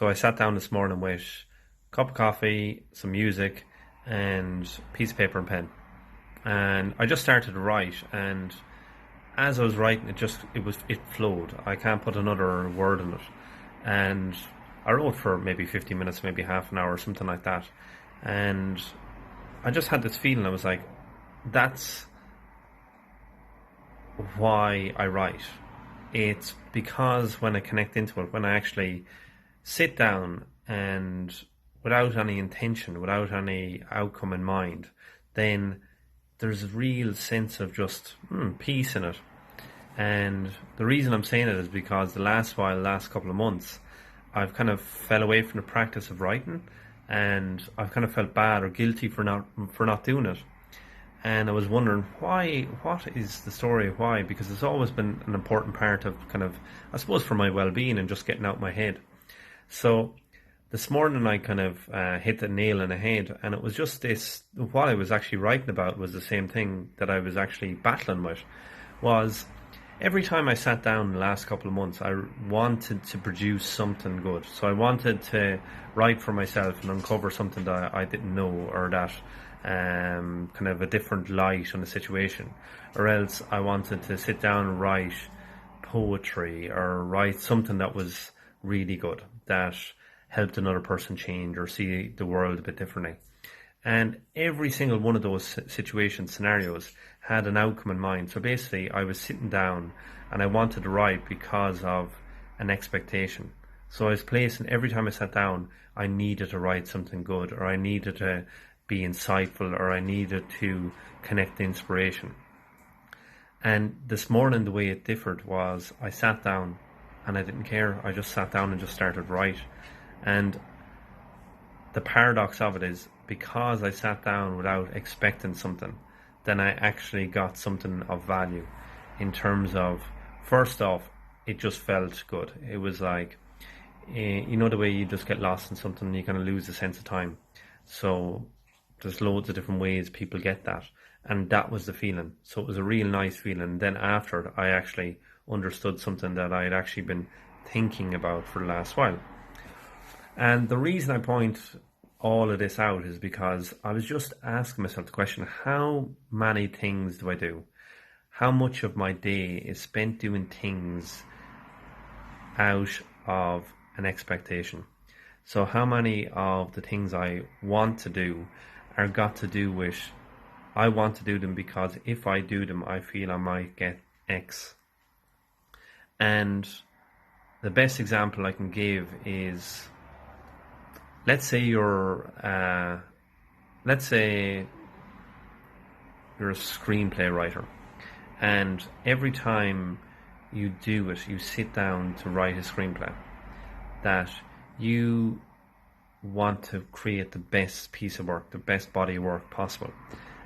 So I sat down this morning with a cup of coffee, some music, and a piece of paper and pen. And I just started to write, and as I was writing, it flowed. I can't put another word in it. And I wrote for maybe 50 minutes, maybe half an hour, something like that. And I just had this feeling. I was like, that's why I write. It's because when I connect into it, when I actually sit down and without any intention, without any outcome in mind, then there's a real sense of just peace in it. And the reason I'm saying it is because the last couple of months, I've kind of fell away from the practice of writing, and I've kind of felt bad or guilty for not doing it. And I was wondering why. What is the story? Why? Because it's always been an important part of kind of, I suppose, for my well-being and just getting out my head. So this morning I kind of hit the nail on the head, and it was just this. What I was actually writing about was the same thing that I was actually battling with. Was every time I sat down in the last couple of months, I wanted to produce something good. So I wanted to write for myself and uncover something that I didn't know, or that kind of a different light on the situation. Or else I wanted to sit down and write poetry, or write something that was really good, that helped another person change or see the world a bit differently. And every single one of those scenarios had an outcome in mind. So basically, I was sitting down and I wanted to write because of an expectation. So I was placing, every time I sat down, I needed to write something good, or I needed to be insightful, or I needed to connect the inspiration. And this morning, the way it differed was I sat down and I didn't care. I just sat down and just started to write. And the paradox of it is, because I sat down without expecting something, then I actually got something of value in terms of, first off, it just felt good. It was like, you know, the way you just get lost in something and you kind of lose the sense of time. So there's loads of different ways people get that. And that was the feeling. So it was a real nice feeling. Then after, I actually understood something that I had actually been thinking about for the last while. And the reason I point all of this out is because I was just asking myself the question, how many things do I do? How much of my day is spent doing things out of an expectation? So how many of the things I want to do are got to do with, I want to do them because if I do them, I feel I might get X. And the best example I can give is, let's say you're a screenplay writer, and every time you do it, you sit down to write a screenplay, that you want to create the best piece of work, the best body of work possible,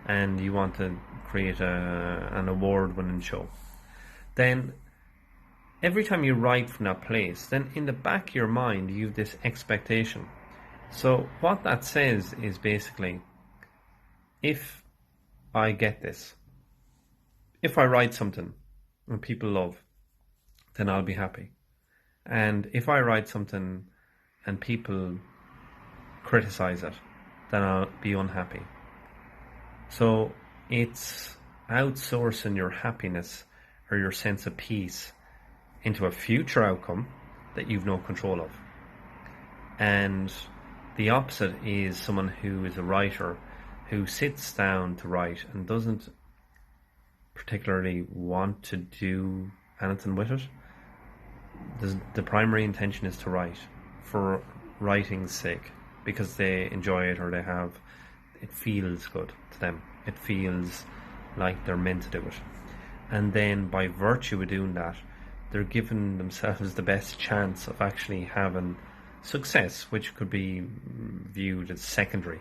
and you want to create an award-winning show. Then every time you write from that place, then in the back of your mind you have this expectation. So what that says is basically, if I get this, if I write something and people love, then I'll be happy. And if I write something and people criticize it, then I'll be unhappy. So it's outsourcing your happiness or your sense of peace into a future outcome that you've no control of. And the opposite is someone who is a writer who sits down to write and doesn't particularly want to do anything with it. The primary intention is to write for writing's sake, because they enjoy it, or it feels good to them. It feels like they're meant to do it. And then by virtue of doing that, they're giving themselves the best chance of actually having success, which could be viewed as secondary.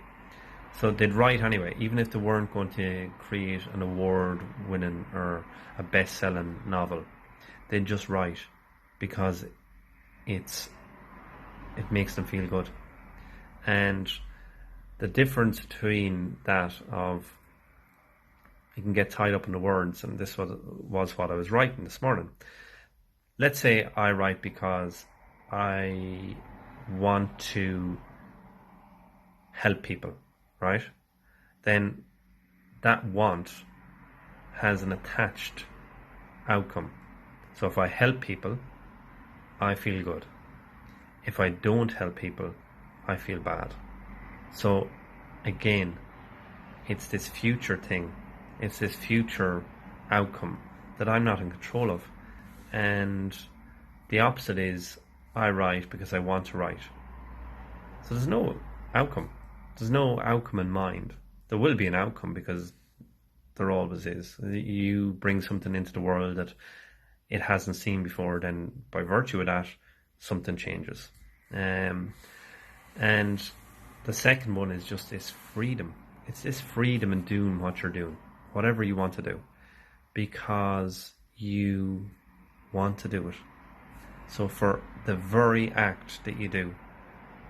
So they'd write anyway, even if they weren't going to create an award-winning or a best-selling novel. They'd just write because it makes them feel good. And the difference between that of, you can get tied up in the words, and this was what I was writing this morning. Let's say I write because I want to help people, right? Then that want has an attached outcome. So if I help people, I feel good. If I don't help people, I feel bad. So again, it's this future thing. It's this future outcome that I'm not in control of. And the opposite is I write because I want to write. So there's no outcome. There's no outcome in mind. There will be an outcome because there always is. You bring something into the world that it hasn't seen before, then by virtue of that, something changes. And the second one is just this freedom. It's this freedom in doing what you're doing, whatever you want to do, because you want to do it. So for the very act that you do,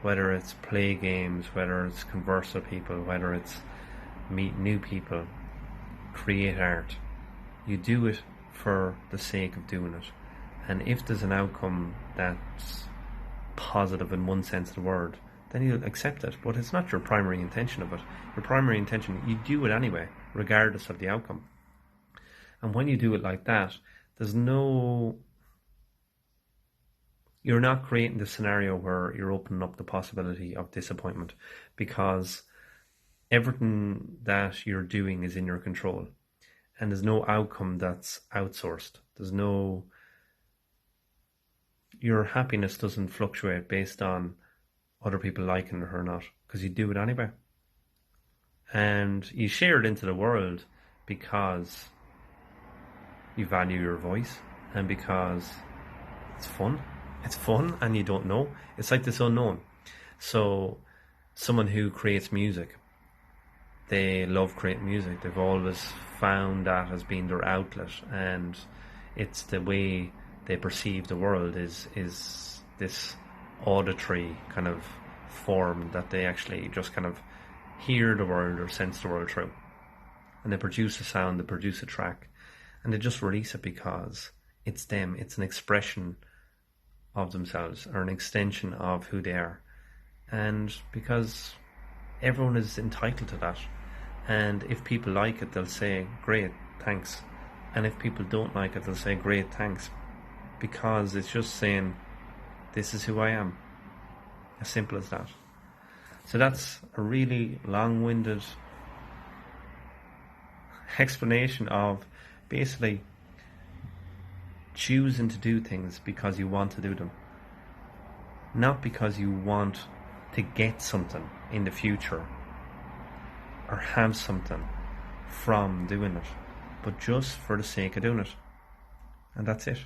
whether it's play games, whether it's converse with people, whether it's meet new people, create art, you do it for the sake of doing it. And if there's an outcome that's positive in one sense of the word, then you'll accept it. But it's not your primary intention of it. Your primary intention, you do it anyway, regardless of the outcome. And when you do it like that, you're not creating the scenario where you're opening up the possibility of disappointment, because everything that you're doing is in your control, and there's no outcome that's outsourced. Your happiness doesn't fluctuate based on other people liking it or not, because you do it anyway. And you share it into the world because you value your voice and because it's fun. It's fun and you don't know. It's like this unknown. So someone who creates music, they love creating music. They've always found that as being their outlet, and it's the way they perceive the world is this auditory kind of form that they actually just kind of hear the world or sense the world through. And they produce a sound, they produce a track, and they just release it because it's them. It's an expression of themselves or an extension of who they are. And because everyone is entitled to that. And if people like it, they'll say, great, thanks. And if people don't like it, they'll say, great, thanks. Because it's just saying, this is who I am. As simple as that. So that's a really long-winded explanation of basically choosing to do things because you want to do them. Not because you want to get something in the future or have something from doing it, but just for the sake of doing it. And that's it.